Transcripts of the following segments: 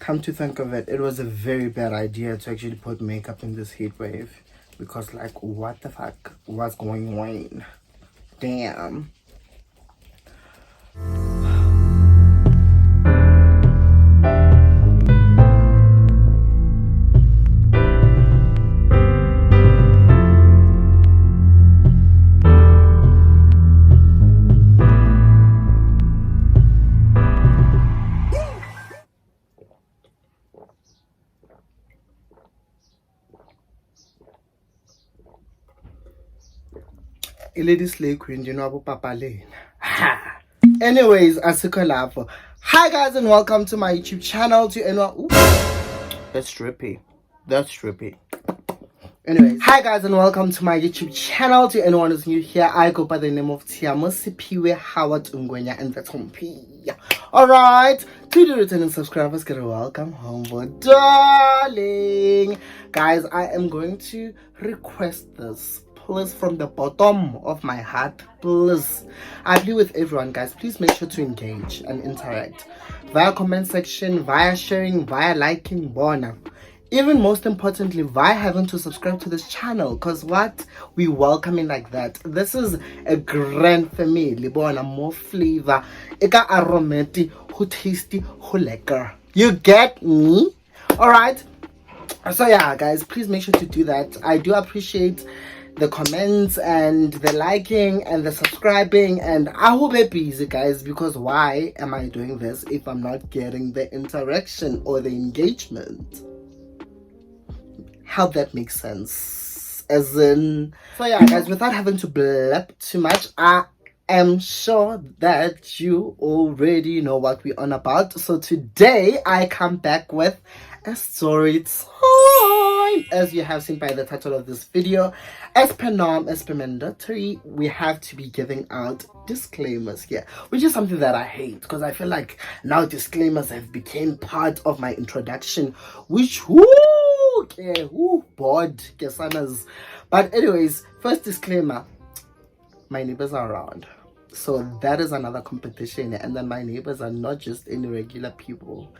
Come to think of it, it was a very bad idea to actually put makeup in this heat wave. Because, like, what the fuck was going on? Damn. Lady Slay Queen, you know about Papa Lane. Anyways, Asikolafo. Hi guys and welcome to my YouTube channel. To anyone, ooh, that's trippy. That's trippy. Anyways, hi guys and welcome to my YouTube channel. To anyone who's new here, I go by the name of Tshiamo Ngwenya and that's Hompi. Alright, to the returning subscribers, get a welcome home, darling. Guys, I am going to request this. Please, from the bottom of my heart, please, I plead with everyone, guys, please make sure to engage and interact via comment section, via sharing, via liking, bona. Even most importantly, via having to subscribe to this channel, because what we welcoming like that. This is a grand family, bona, more flavor, eka aromatic, who tasty, who lekker. You get me? Alright, so yeah guys, please make sure to do that. I do appreciate the comments and the liking and the subscribing, and I will be busy, guys, because why am I doing this if I'm not getting the interaction or the engagement? How that makes sense? As in, so yeah guys, without having to blab too much, I am sure that you already know what we're on about. So today I come back with a story time. As you have seen by the title of this video, as per norm, as per mandatory, we have to be giving out disclaimers here, which is something that I hate because I feel like now disclaimers have become part of my introduction, which bored kesanas. But anyways, first disclaimer, my neighbors are around, so that is another competition. And then my neighbors are not just any regular people.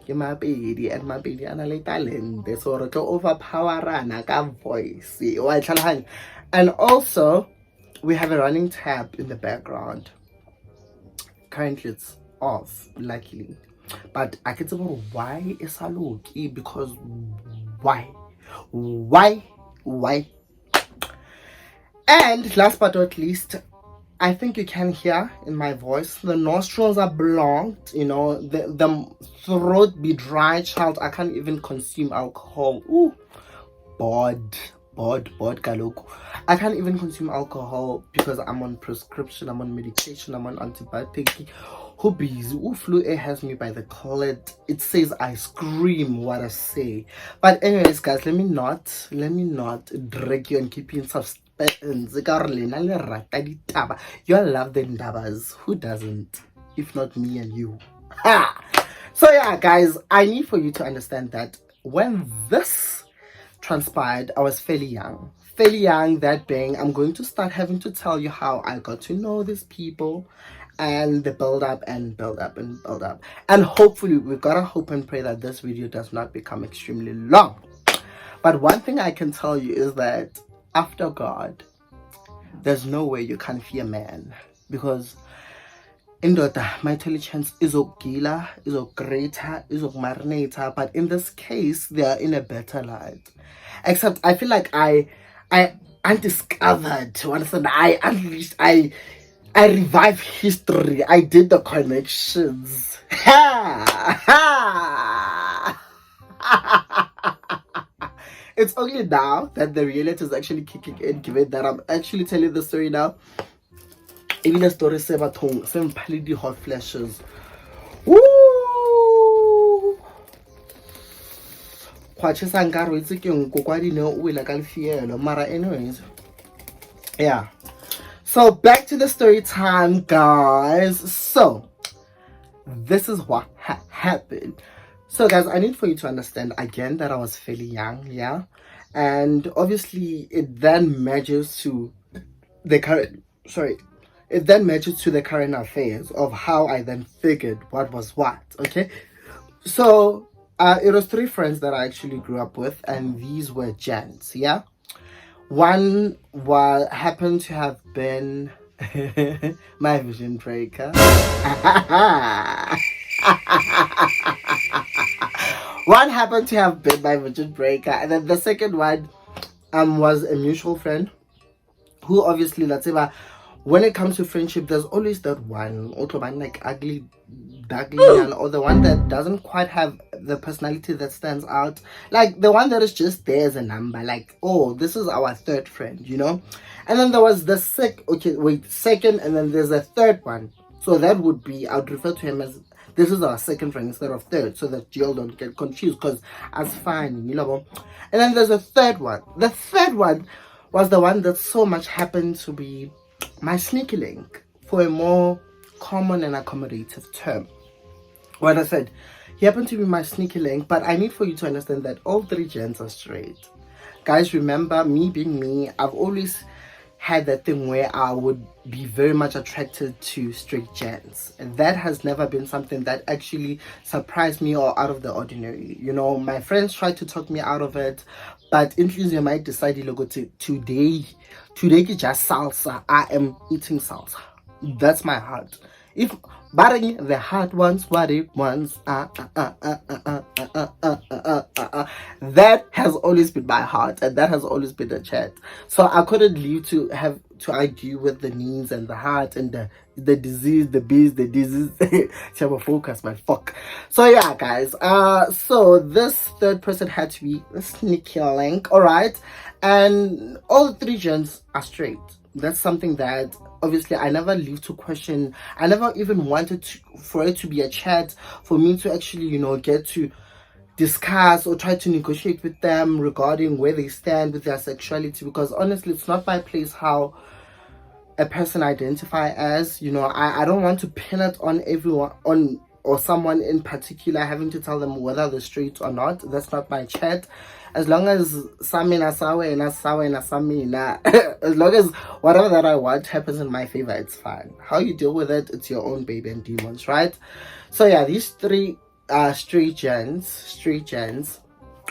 My baby and my baby and a talent, so to overpower a voice. And also we have a running tab in the background. Currently it's off, luckily, but I can tell why is a low key, because why. And last but not least, I think you can hear in my voice, the nostrils are blocked, you know, the throat be dry, child. I can't even consume alcohol. Ooh, bored kaloku. I can't even consume alcohol because I'm on prescription, I'm on medication, I'm on antibiotic. Who busy? Ooh, flu air has me by the clit. It says I scream what I say. But anyways guys, let me not drag you and keep you in suspense. You all love the ndabas. Who doesn't? If not me and you. So yeah guys, I need for you to understand that when this transpired, I was fairly young. That being, I'm going to start having to tell you how I got to know these people and the build up. And hopefully, we gotta hope and pray that this video does not become extremely long. But one thing I can tell you is that after God, there's no way you can fear man, because indota, my intelligence is a gila, is a greater, is a marinator, but in this case they are in a better light. Except I feel like I undiscovered, to understand, I unleashed, I revived history. I did the connections. It's only now that the reality is actually kicking in, given that I'm actually telling the story now. Even the story some pally hot flashes. Woo! Anyways, yeah. So back to the story time, guys. So this is what happened. So guys, I need for you to understand again that I was fairly young, yeah, and obviously it then matches to the current affairs of how I then figured what was what. Okay, so It was three friends that I actually grew up with, and these were gents. Yeah, one was happened to have been my vision breaker. One happened to have been my vision breaker, and then the second one was a mutual friend who obviously, let's say, when it comes to friendship, there's always that one like ugly duckling, or the one that doesn't quite have the personality that stands out, like the one that is just there as a number, like, oh, this is our third friend, you know. And then there was the second, and then there's a third one. So that would be, I would refer to him as, this is our second friend instead of third, so that you all don't get confused, because as fine, you know. And then there's a third one. The third one was the one that so much happened to be my sneaky link, for a more common and accommodative term. What I said, he happened to be my sneaky link, but I need for you to understand that all three gents are straight. Guys, remember, me being me, I've always had that thing where I would be very much attracted to straight gents, and that has never been something that actually surprised me or out of the ordinary. You know, my friends tried to talk me out of it, but intuition might decide, look, today is just salsa. I am eating salsa. That's my heart. If barring the heart wants what it wants, that has always been my heart, and that has always been the chat. So I couldn't leave to have to argue with the knees and the heart and the disease, the bees, the disease. Tshiamo, focus, my fuck. So yeah, guys. So this third person had to be a sneaky link, all right, and all the three gens are straight. That's something that obviously I never leave to question. I never even wanted for it to be a chat, for me to actually, you know, get to discuss or try to negotiate with them regarding where they stand with their sexuality, because honestly, it's not my place how a person identify as, you know. I don't want to pin it on everyone, on or someone in particular, having to tell them whether they're straight or not. That's not my chat. As long as samina sawe na sawe na samina, as long as whatever that I want happens in my favor, it's fine. How you deal with it, it's your own baby and demons, right? So yeah, these three straight gents.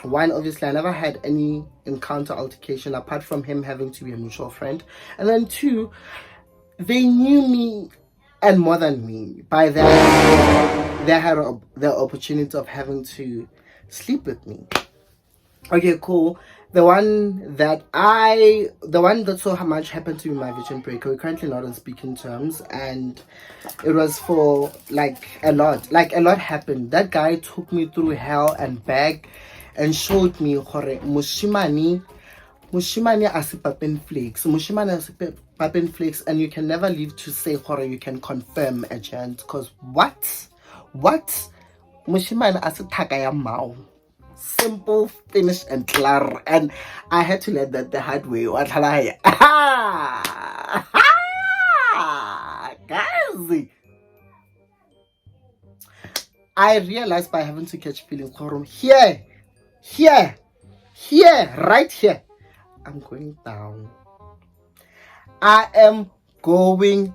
One, obviously I never had any encounter altercation apart from him having to be a mutual friend, and then two, they knew me, and more than me. By that, they had the opportunity of having to sleep with me. Okay, cool. The one that so much happened to me, my vision breaker. We're currently not on speaking terms, and it was for like a lot happened. That guy took me through hell and back, and showed me hore mushimani asipapin flakes, and you can never leave to say hore you can confirm a gent, because what mushimani asithaka ya mau. Simple, finished, and clear. And I had to learn that the hard way. Guys, I realized by having to catch feelings from here, right here, I'm going down. I am going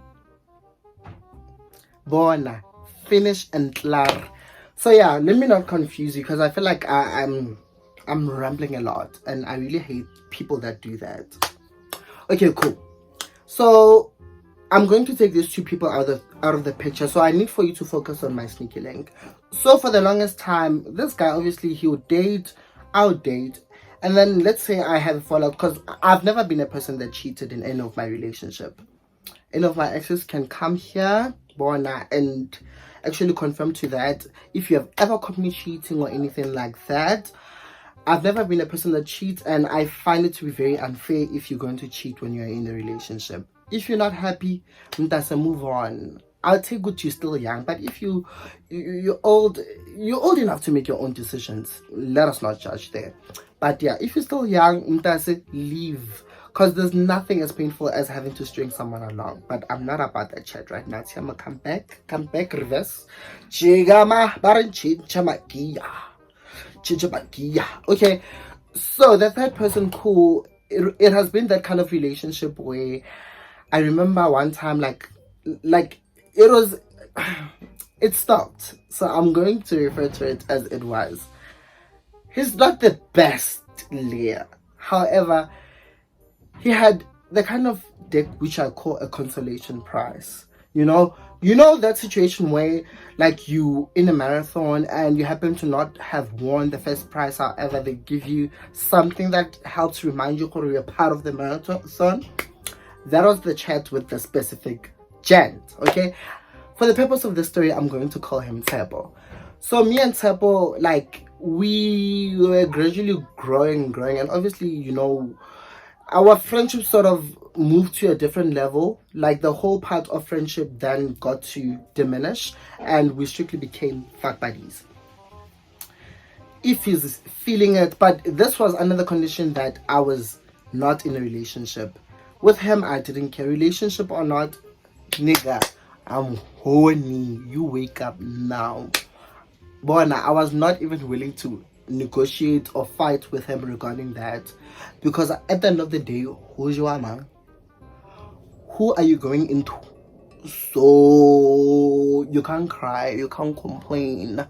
bona, finish and clear. So yeah, let me not confuse you, because I feel like I'm rambling a lot, and I really hate people that do that. Okay, cool. So I'm going to take these two people out of the picture. So I need for you to focus on my sneaky link. So for the longest time, this guy, obviously he would date, I would date, and then let's say I have a fallout, because I've never been a person that cheated in any of my relationship. Any of my exes can come here, Bona, and actually confirm to that. If you have ever caught me cheating or anything like that, I've never been a person that cheats, and I find it to be very unfair if you're going to cheat when you're in a relationship. If you're not happy, move on. I'll take good you're still young, but if you're old enough to make your own decisions, let us not judge there. But yeah, if you're still young, leave. Because there's nothing as painful as having to string someone along. But I'm not about that chat right now. Tshiamo, come back, reverse. Okay, so the third person, cool. It has been that kind of relationship where I remember one time, like it stopped. So I'm going to refer to it as it was. He's not the best layer. However, he had the kind of deck which I call a consolation prize. You know that situation where like you in a marathon and you happen to not have won the first prize, however they give you something that helps remind you you're part of the marathon. That was the chat with the specific gent. Okay, for the purpose of the story, I'm going to call him Tshiamo. So me and Tshiamo, like, we were gradually growing, and obviously, our friendship sort of moved to a different level. Like the whole part of friendship then got to diminish, and we strictly became fuck buddies. If he's feeling it, but this was another condition that I was not in a relationship. With him, I didn't care, relationship or not, nigga, I'm horny. You wake up now. But I was not even willing to negotiate or fight with him regarding that, because at the end of the day, who's your man? Who are you going into? So you can't cry, you can't complain,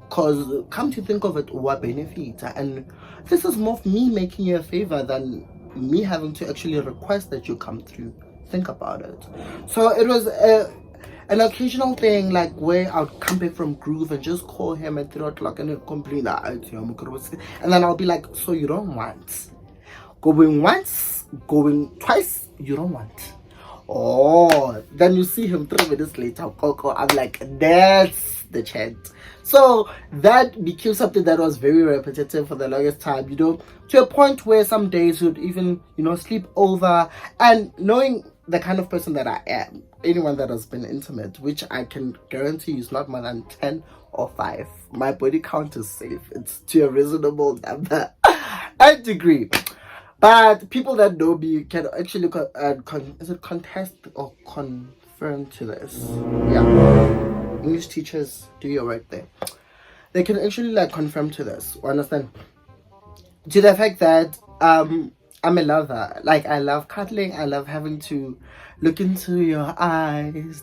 because come to think of it, what benefit? And this is more of me making you a favor than me having to actually request that you come through. Think about it. So it was an occasional thing, like where I'd come back from groove and just call him at 3 o'clock and he'd complain, and then I'll be like, so you don't want going once, going twice, you don't want. Oh, then you see him 3 minutes later, I'm like, that's the chant. So that became something that was very repetitive for the longest time, to a point where some days would even, sleep over. And knowing the kind of person that I am, anyone that has been intimate, which I can guarantee is not more than 10 or 5, my body count is safe. It's to a reasonable number and degree. But people that know me can actually contest or confirm to this. Yeah. English teachers, do your work there. They can actually confirm to this. Understand? To the fact that I'm a lover. Like, I love cuddling. I love having to look into your eyes.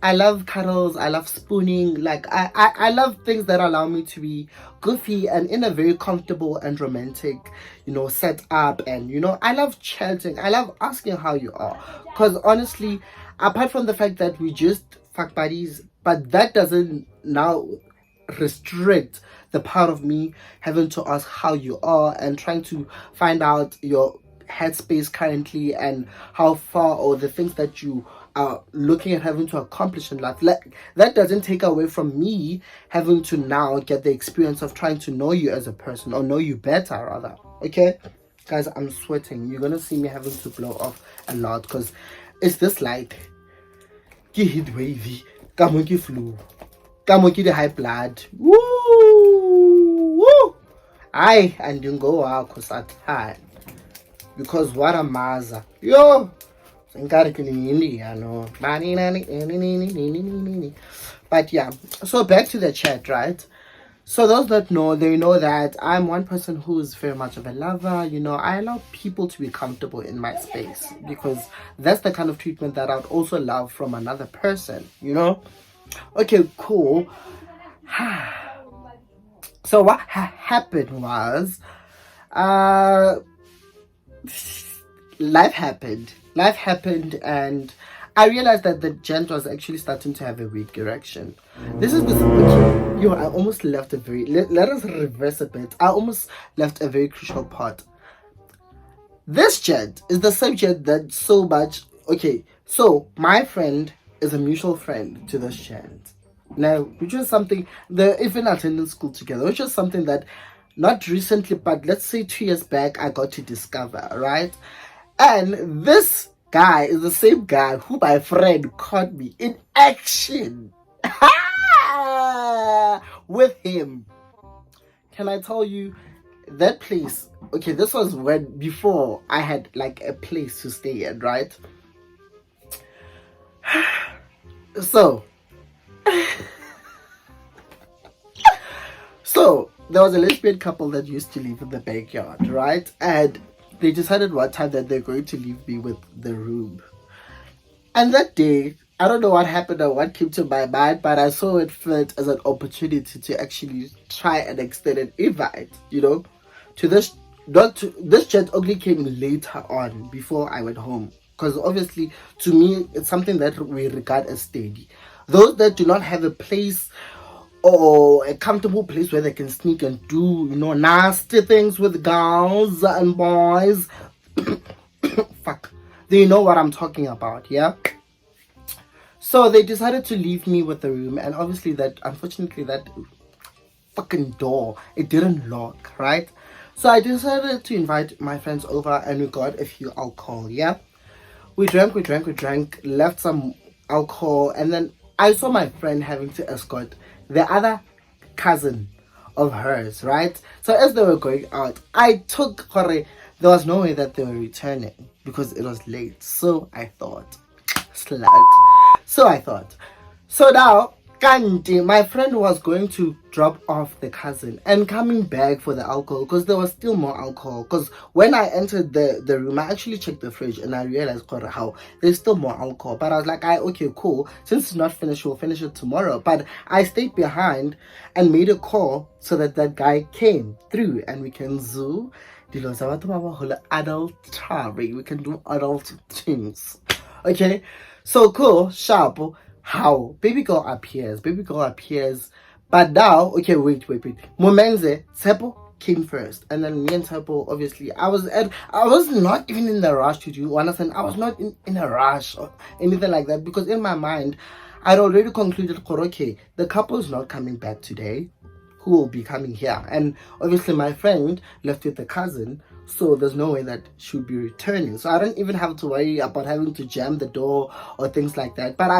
I love cuddles. I love spooning. Like, I love things that allow me to be goofy and in a very comfortable and romantic, set up. And, I love chatting. I love asking how you are. Because honestly, apart from the fact that we just fuck buddies, but that doesn't now restrict the part of me having to ask how you are and trying to find out your headspace currently and how far, or the things that you are looking at having to accomplish in life. Like, that doesn't take away from me having to now get the experience of trying to know you as a person, or know you better rather. Okay, guys, I'm sweating. You're gonna see me having to blow off a lot because it's this light. Get heat wavy, come on, get flu. Come on, the high blood. Woo! Woo! Aye, and you go out because what a maza. Yo! But yeah, so back to the chat, right? So those that know, they know that I'm one person who's very much of a lover. I allow people to be comfortable in my space because that's the kind of treatment that I'd also love from another person, Okay, cool. So what happened was, life happened, and I realized that the gent was actually starting to have a weak erection. This is okay. I almost left a very, let us reverse a bit. I almost left a very crucial part. This gent is the same gent that so much, okay, so my friend is a mutual friend to this gent. Now, which was something, they're even attending school together, which was something that not recently, but let's say 2 years back, I got to discover, right? And this guy is the same guy who my friend caught me in action with him. Can I tell you, that place, okay, this was before I had like a place to stay at, right? So there was a lesbian couple that used to live in the backyard, right? And they decided one time that they're going to leave me with the room. And that day, I don't know what happened or what came to my mind, but I saw it fit as an opportunity to actually try and extend an invite, to this. Not to, this chat only came later on before I went home. Because obviously, to me, it's something that we regard as steady. Those that do not have a place or a comfortable place where they can sneak and do, nasty things with girls and boys. Fuck. They know what I'm talking about, yeah? So they decided to leave me with the room, and obviously unfortunately that fucking door, it didn't lock, right? So I decided to invite my friends over and we got a few alcohol, yeah? We drank, left some alcohol, and then I saw my friend having to escort the other cousin of hers, right? So as they were going out, I took Kore. There was no way that they were returning because it was late. So I thought, slut. So I thought. So now, Kanti, my friend was going to drop off the cousin and coming back for the alcohol because there was still more alcohol. Because when I entered the room, I actually checked the fridge and I realized how there's still more alcohol. But I was like, okay, cool. Since it's not finished, we'll finish it tomorrow. But I stayed behind and made a call so that guy came through and we can zoo. Adult traveling. We can do adult things. Okay, so cool, sharp. How baby girl appears, but now, okay, wait. Momenze, Tsepo came first, and then me and Tsepo, obviously, I was not even in the rush to do, understand? I was not in a rush or anything like that, because in my mind, I'd already concluded, okay, the couple is not coming back today, who will be coming here, and obviously my friend left with the cousin, so there's no way that she would be returning. So I don't even have to worry about having to jam the door or things like that. But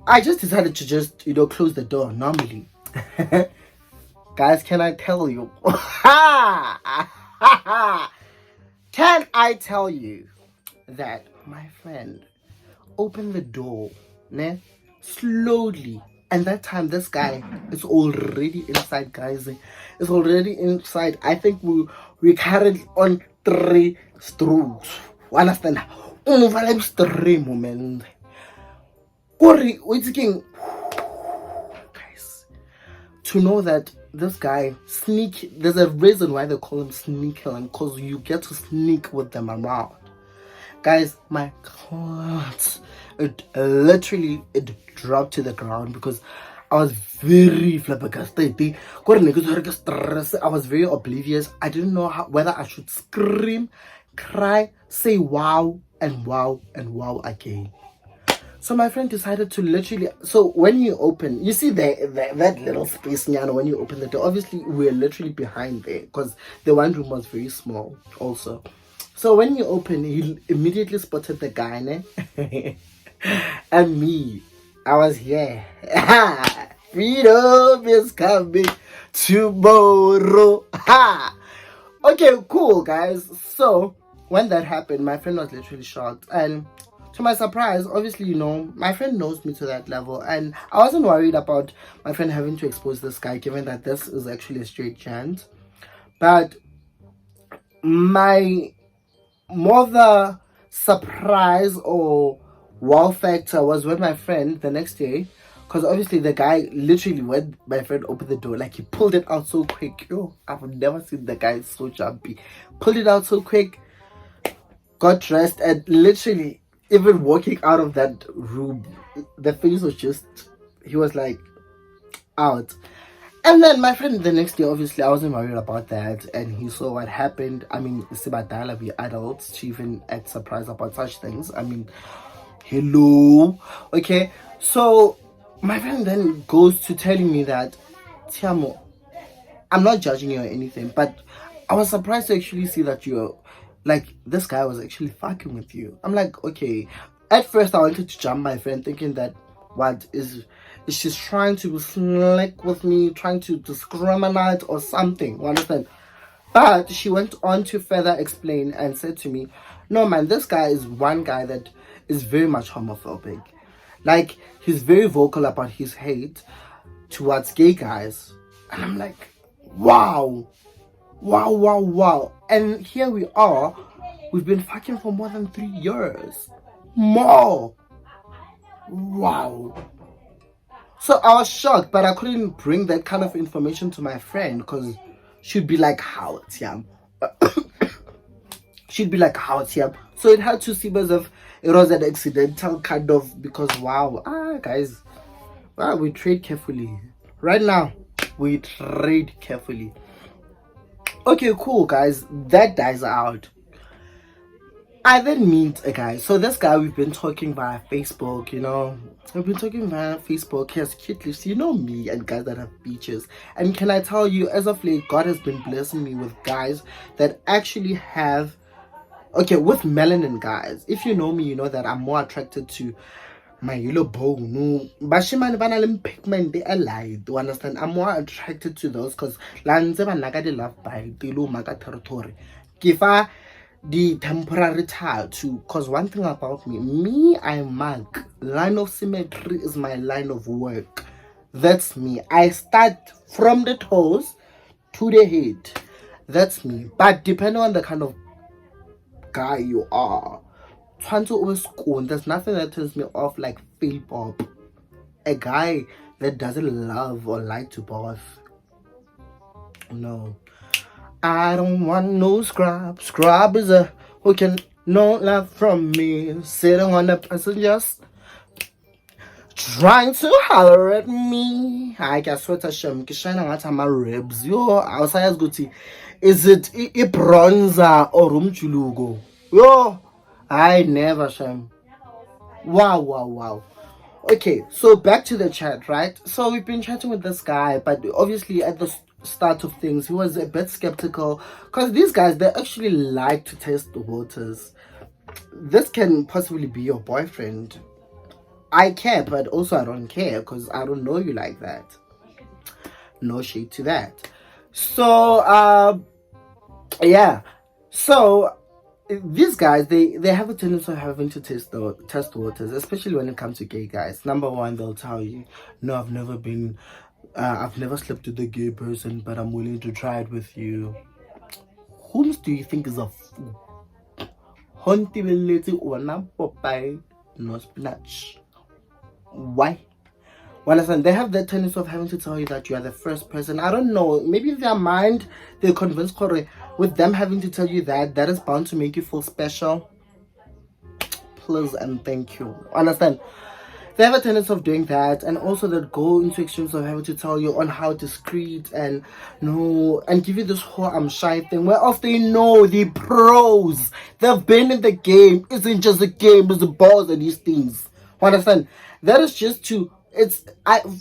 I just decided to just, close the door normally. Guys, can I tell you? Can I tell you that my friend opened the door, slowly. And that time, this guy is already inside, guys. It's already inside. I think we carried on 3 strokes. Understand? Three moment. We're thinking, guys, to know that this guy there's a reason why they call him sneaky, because you get to sneak with them around. Guys, my clothes, it dropped to the ground because I was very flabbergasted. I was very oblivious. I didn't know whether I should scream, cry, say wow, and wow, and wow again. So my friend decided to literally, so when you open, you see that little space, when you open the door, obviously we're literally behind there because the one room was very small also. So when you open, he immediately spotted the guy, and me. I was here. Freedom is coming tomorrow. Okay, cool, guys. So when that happened, my friend was literally shocked, and to my surprise, obviously, my friend knows me to that level, and I wasn't worried about my friend having to expose this guy, given that this is actually a straight gent. But my more surprise or wow factor was when my friend the next day, because obviously the guy literally, when my friend opened the door, like he pulled it out so quick. I've never seen the guy so jumpy. Pulled it out so quick, got dressed, and literally even walking out of that room, the face was just, he was like out. And then my friend the next day, obviously I wasn't worried about that, and he saw what happened. I mean, Sibadala, we adults, to even act surprised about such things. I mean, hello. Okay, so my friend then goes to telling me that, Tshiamo, I'm not judging you or anything, but I was surprised to actually see that you're like, this guy was actually fucking with you. I'm like, okay. At first I wanted to jump my friend, thinking that what is she's trying to slick with me, trying to discriminate or something, you understand? But she went on to further explain and said to me, no man, this guy is one guy that is very much homophobic. Like, he's very vocal about his hate towards gay guys. And I'm like, wow. And here we are, we've been fucking for more than 3 years. More. Wow. So I was shocked, but I couldn't bring that kind of information to my friend because she'd be like, how, Tshiamo? She'd be like, how, Tshiamo? So it had to seem as if it was an accidental kind of, because wow, guys, wow, we trade carefully. Right now, we trade carefully. Okay, cool, guys. That dies out. I then meet a guy. So this guy, we've been talking via Facebook, We've been talking via Facebook. He has cute lips. You know me and guys that have beaches. And can I tell you, as of late, God has been blessing me with guys that actually have, okay, with melanin guys. If you know me, you know that I'm more attracted to my yellow bone. Bashimane bana le pigment they allied. You understand? I'm more attracted to those because lanze ba naga de love by tilo maka territory. Kifa the temporary tattoo, because one thing about me, I mark line of symmetry is my line of work. That's me. I start from the toes to the head. That's me. But depending on the kind of guy you are, there's nothing that turns me off like Phil Pop. A guy that doesn't love or like to boss. No. I don't want no scrub. Scrub is a who can no love from me. Sitting on the passengers, trying to holler at me. I guess what I sham kishana ngata my ribs. Yo, outside go to. Is it a bronzer or rumchulugo? Yo, I never sham. Wow. Okay, so back to the chat, right? So we've been chatting with this guy, but obviously at the start of things, he was a bit skeptical because these guys, they actually like to test the waters. This can possibly be your boyfriend. I care, but also I don't care because I don't know you like that. No shade to that. So, yeah. So these guys, they have a tendency of having to test waters, especially when it comes to gay guys. Number one, they'll tell you, no, I've never slept with a gay person, but I'm willing to try it with you. Whom do you think is a fool? No spinach. Why? Well, listen, they have that tendency of having to tell you that you are the first person. I don't know. Maybe in their mind, they're convinced with them having to tell you that is bound to make you feel special. Please and thank you. Understand? They have a tendency of doing that, and also that go into extremes of having to tell you on how discreet and give you this whole I'm shy thing. Where often they know the pros, they've been in the game. Isn't just a game, it's the balls and these things. Understand? That is just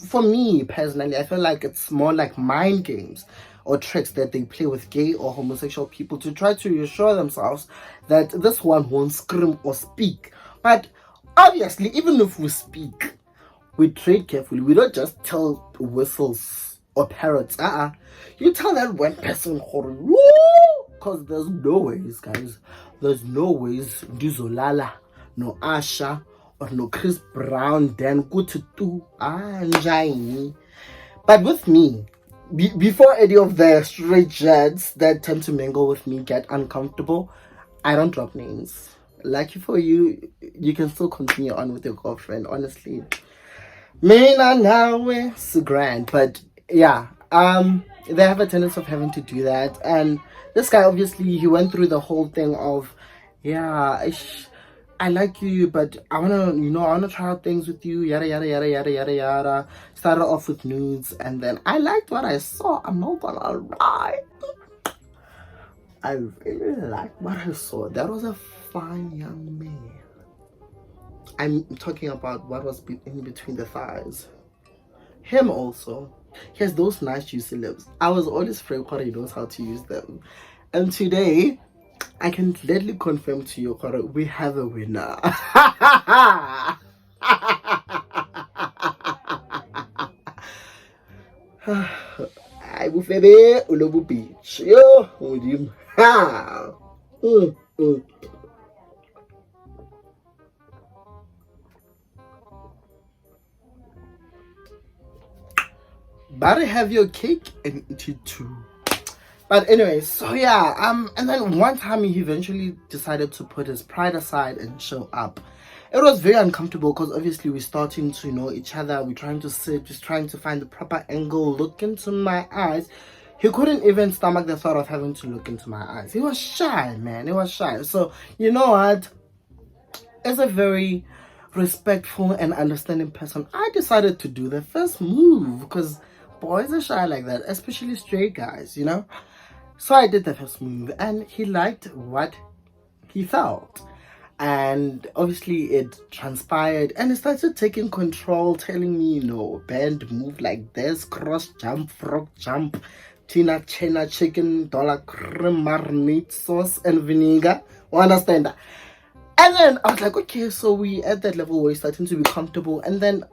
for me personally, I feel like it's more like mind games or tricks that they play with gay or homosexual people to try to reassure themselves that this one won't scream or speak. But obviously, even if we speak, we trade carefully. We don't just tell whistles or parrots. You tell that one person, because there's no ways, guys. There's no ways. Dizolala, no Asha, or no Chris Brown, then go to do Anjani. But with me, before any of the straight jets that tend to mingle with me get uncomfortable, I don't drop names. Lucky for you, you can still continue on with your girlfriend, honestly. Mina now it's grand, but yeah, they have a tendency of having to do that. And this guy, obviously, he went through the whole thing of, yeah, I like you, but I wanna try out things with you, yada yada yada yada yada yada. Started off with nudes, and then I liked what I saw. I'm not gonna lie, I really liked what I saw. That was a fine young man. I'm talking about what was in between the thighs. Him also. He has those nice juicy lips. I was always afraid he knows how to use them. And today, I can gladly confirm to you, we have a winner. I will baby Ulobu Beach. Yo, with him. Better have your cake and eat it too. But anyway, so yeah, and then one time he eventually decided to put his pride aside and show up. It was very uncomfortable because obviously we're starting to know each other. We're trying to sit, just trying to find the proper angle, look into my eyes. He couldn't even stomach the thought of having to look into my eyes. He was shy, man. He was shy. So, you know what? As a very respectful and understanding person, I decided to do the first move because boys are shy like that, especially straight guys, you know? So I did the first move and he liked what he felt. And obviously it transpired and he started taking control, telling me, you know, bend, move like this, cross jump, frog jump, tina chena chicken, dollar cream, marinade sauce and vinegar. You understand that? And then I was like, okay, so we at that level where we're starting to be comfortable. And then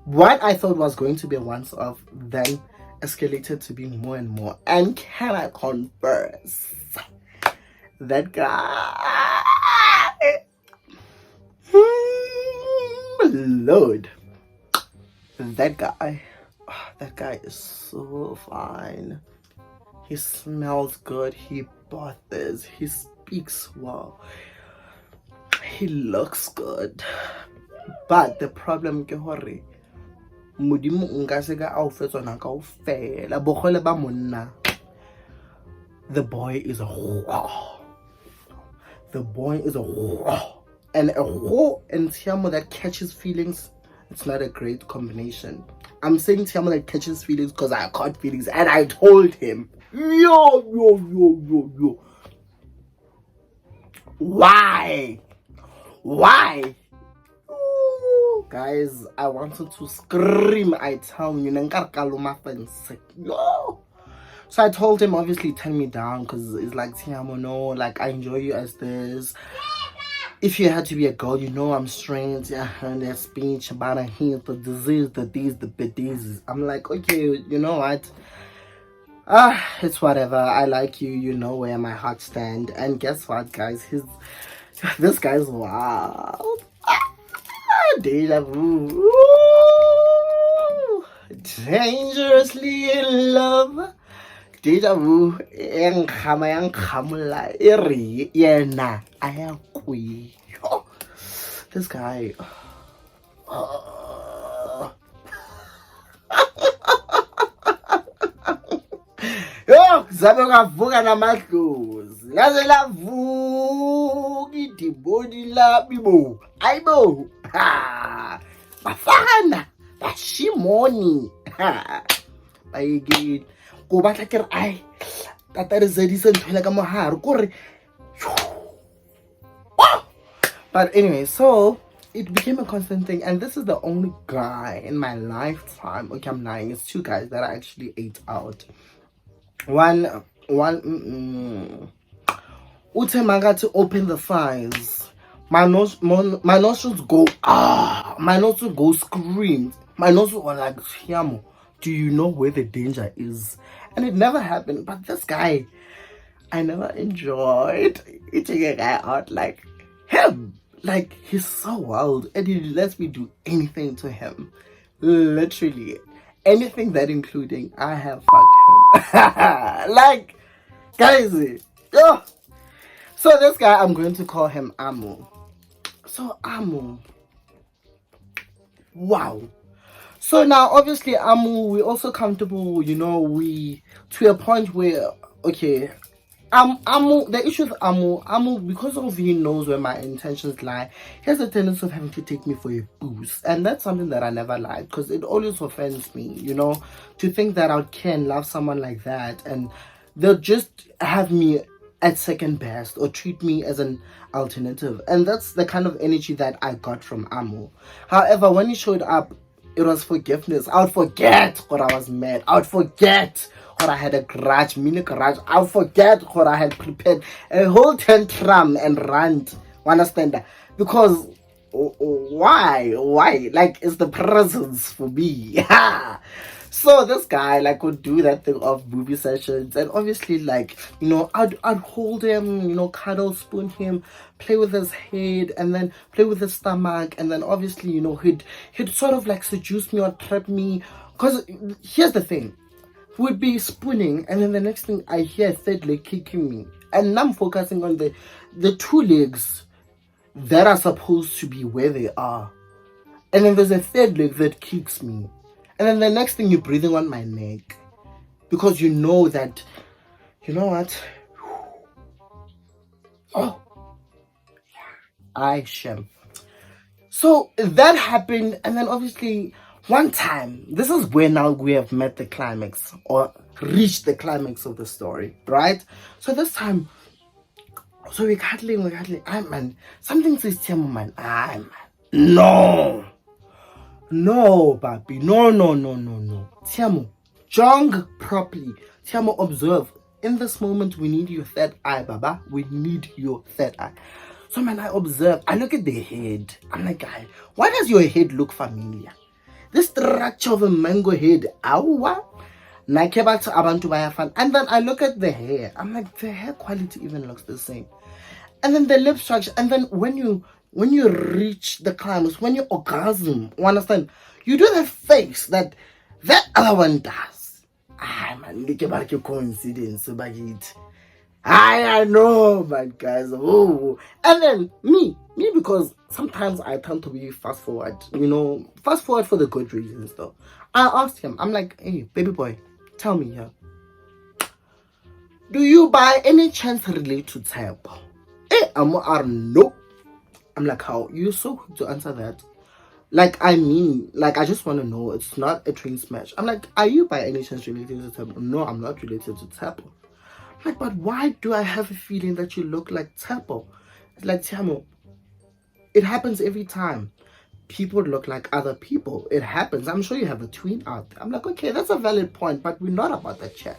what I thought was going to be a once off then escalated to be more and more. And can I confess that guy? Lord, that guy is so fine. He smells good, he bothers, he speaks well, he looks good. But the problem ke hore modimo nka se ka au fetsona ka ofela bogole ba monna. The boy is a whore. The boy is a whore. And a whore and Tshiamo that catches feelings, it's not a great combination. I'm saying Tshiamo that catches feelings because I caught feelings and I told him, yo. Why? Ooh, guys, I wanted to scream. I tell you, yo. So I told him, obviously, turn me down because it's like, Tshiamo, no, like I enjoy you as this. If you had to be a girl, you know I'm straight. Yeah, and their speech about a hint, the disease, the these, the diseases. I'm like, okay, you know what? It's whatever. I like you. You know where my heart stand. And guess what, guys? This guy's wild. Deja vu. Ooh, dangerously in love. Deja vu. Yang khamula. Eri yena ayakwi. This guy. Yo, zabe ngavuka namadlozi. Yaze lavuka idibodi labibo. Ayibo. Ha. Bafana. Bashimoni. Ha. Bayigini. Go batla ke re ai. Tata re zedisa nthola ka mohare kore. But anyway, so it became a constant thing, and this is the only guy in my lifetime. Okay, I'm lying. It's two guys that I actually ate out. One. Utemanga to open the thighs. My nostrils go my nostrils go screamed. My nostrils were like, Tshiamo, do you know where the danger is? And it never happened. But this guy, I never enjoyed eating a guy out like him. Like, he's so wild and he lets me do anything to him. Literally. Anything that including I have fucked him. Like, guys. Oh. So this guy, I'm going to call him Amu. So Amu. Wow. So now obviously Amu, we're also comfortable, you know, we to a point where, okay, Amu, the issue with Amu, because of he knows where my intentions lie, he has a tendency of having to take me for a boost. And that's something that I never liked, because it always offends me, you know, to think that I can love someone like that and they'll just have me at second best or treat me as an alternative. And that's the kind of energy that I got from Amu. However, when he showed up, it was forgiveness. I would forget what I was mad. I would forget or I had a grudge, mini grudge. I'll forget or I had prepared a whole tantrum and rant. You understand that? Because why? Like, it's the presence for me. Yeah. So this guy like would do that thing of movie sessions, and obviously, like, you know, I'd hold him, you know, cuddle, spoon him, play with his head, and then play with his stomach, and then obviously, you know, he'd sort of like seduce me or trap me. Because here's the thing, we'd be spooning, and then the next thing I hear a third leg kicking me, and I'm focusing on the two legs that are supposed to be where they are. And then there's a third leg that kicks me. And then the next thing, you're breathing on my neck. Because you know that, you know what? Oh, I shall. So that happened, and then obviously one time, this is where now we have met the climax or reached the climax of the story, right? So this time, so we're cuddling. I man, something says Tshiamo, man. I man, no, papi, no. Tshiamo, jong properly. Tshiamo, observe. In this moment, we need your third eye, Baba. We need your third eye. So man, I observe. I look at the head. I'm like, guy, why does your head look familiar? The structure of a mango head. Awa. Nike back to Abantu Bayafan. And then I look at the hair. I'm like, the hair quality even looks the same. And then the lip structure. And then when you reach the climax, when you orgasm, you understand? You do the face that other one does. Ah man, look at your coincidence about it. I know, man, guys. Oh, and then me, because sometimes I tend to be fast forward, fast forward for the good reasons, though. I asked him, I'm like, hey, baby boy, tell me here, do you by any chance relate to type? No. I'm like, how? You're so quick to answer that. Like, I just want to know. It's not a train smash. I'm like, are you by any chance related to type? No, I'm not related to type. Like, but why do I have a feeling that you look like Tshepo? It's like, Tshiamo, it happens every time. People look like other people. It happens. I'm sure you have a twin out there. I'm like, okay, that's a valid point, but we're not about that chat.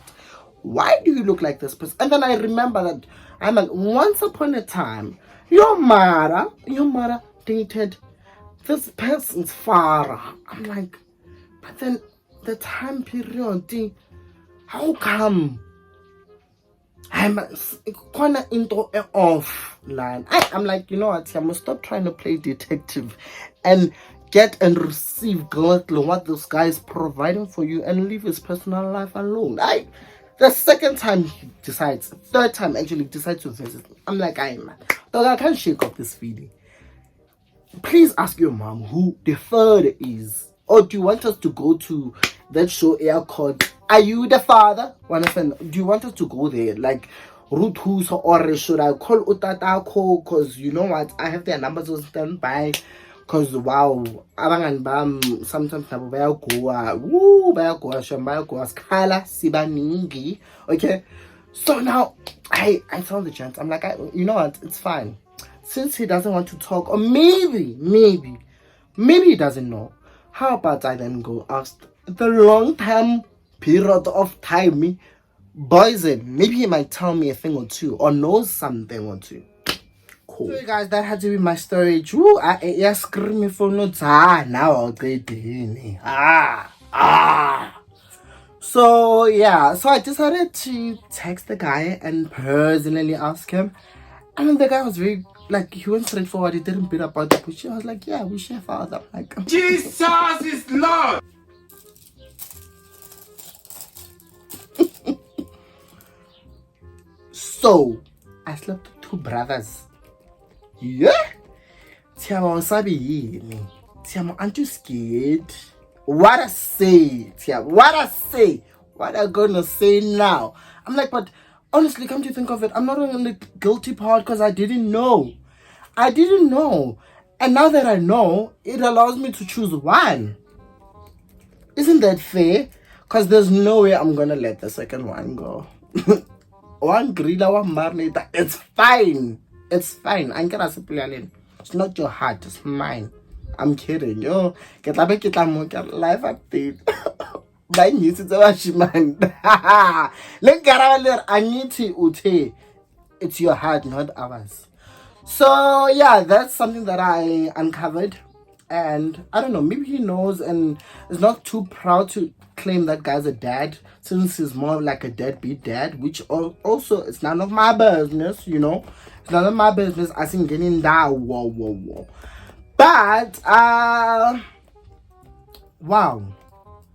Why do you look like this person? And then I remember that I'm like, once upon a time, your mother dated this person's father. I'm like, but then the time period, how come? I'm kinda into offline. I'm like, you know what, I'm gonna stop trying to play detective and get and receive gladly what this guy is providing for you and leave his personal life alone. The second time he decides, third time actually decides to visit me. I'm like, man, dog, I can't shake off this feeling. Please ask your mom who the third is. Or do you want us to go to that show air called Are You the Father? Do you want us to go there? Like, root who's, or should I call Utatako? Because you know what? I have their numbers on standby. Because wow, abangan bam sometimes nabo bayagoa. Woo, bayagoa, bayagoa, skala, sibaningi. Okay. So now I tell the gents, I'm like, you know what? It's fine. Since he doesn't want to talk, or maybe he doesn't know. How about I then go ask the long time period of time, boys, maybe he might tell me a thing or two or knows something or two. Cool. So guys, that had to be my story. True, I screaming for no time now. So yeah, so I decided to text the guy and personally ask him. And then the guy was very, like, he went straight forward. He didn't beat about the bush. I was like, yeah, we share father. Like, Jesus is Lord. So I slept with two brothers. Yeah. Tshiamo, sabi yini? Tshiamo, aren't you scared? What I say, Tshiamo? What I say? What I gonna say now? I'm like, but honestly, come to think of it, I'm not on the guilty part because I didn't know. And now that I know, it allows me to choose one. Isn't that fair? Because there's no way I'm gonna let the second one go. One grilla, one marinator. It's fine. It's not your heart, it's mine. I'm kidding. Yo, get life update. By news it's a man. Look at I need to ute. It's your heart, not ours. So yeah, that's something that I uncovered. And I don't know, maybe he knows and is not too proud to claim that guy's a dad, since he's more like a deadbeat dad, which also it's none of my business, It's none of my business. I think getting that whoa. But wow.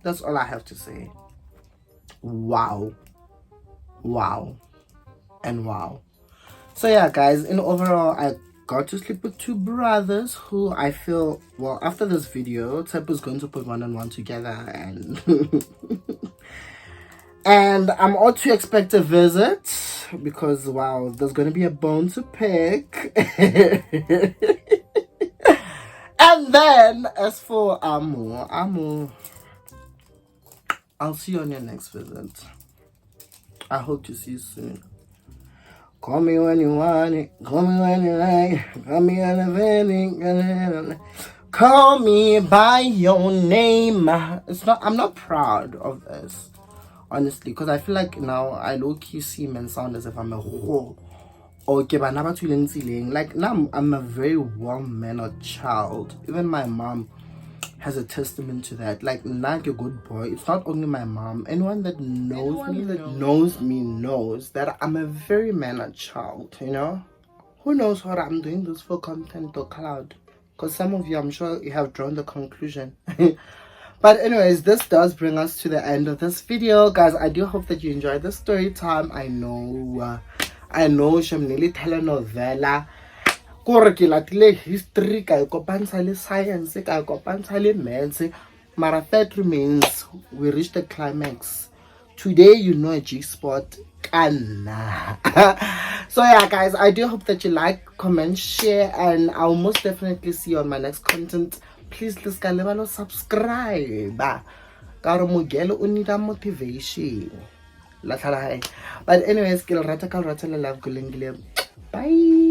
That's all I have to say. Wow. And wow. So yeah, guys, in overall, I got to sleep with two brothers who I feel, well, after this video, Tsepo's going to put one and one together, and and I'm all to expect a visit because, wow, there's going to be a bone to pick. And then, as for Amu, I'll see you on your next visit. I hope to see you soon. Call me when you want it. Call me when you like it. Call me when you're call me by your name. I'm not proud of this, honestly, because I feel like now I low-key seem and sound as if I'm a whore. Okay, but now like now I'm a very well-mannered child. Even my mom has a testament to that. Like, not a good boy. It's not only my mom. Anyone that knows me knows that I'm a very mannered child, you know? Who knows what I'm doing this for, content or cloud? Because some of you, I'm sure, you have drawn the conclusion. But anyways, this does bring us to the end of this video. Guys, I do hope that you enjoyed the story time. I know Shamnili telenovela. Kore ke latile history, ka e kopantsha le science, ka e kopantsha le maths. Mara that remains, we reached the climax. Today, you know, a G-spot. Kana. So yeah, guys, I do hope that you like, comment, share, and I'll most definitely see you on my next content. Please, let's go subscribe. Karo mogelo o need a motivation. But anyways, ke le rata ka le love go lengile. Bye.